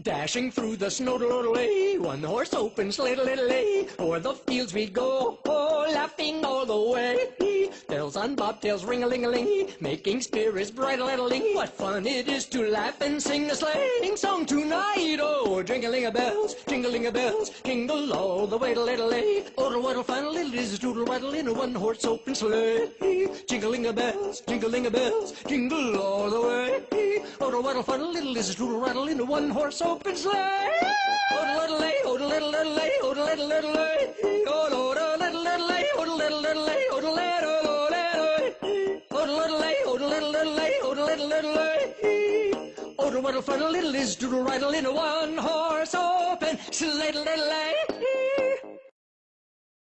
Dashing through the snow, doodle-ay, one horse open sleigh, diddle-ay, o'er the fields we go, oh, laughing all the way. Bells on bobtails, ring-a-ling-a-ling, making spirits bright, diddle-ay. What fun it is to laugh and sing a sleighing song tonight, oh, jingling-a-bells, jingle all the way, diddle-ay. Oh, what a fun little is doodle-waddle in a one-horse open sleigh. Jingling-a-bells, jingle all the way. Oh, what a fun little is doodle-waddle in a one-horse open sleigh. Oh-de-little-lay, oh-de-little-lay, oh-de-little-lay, oh-de-little-lay, oh-de-little-lay, oh-de-little-lay, oh-de-little-lay, oh-de-little-lay, oh-de-little-lay. Oh, what a fun little is doodle-waddle in a one-horse open sleigh.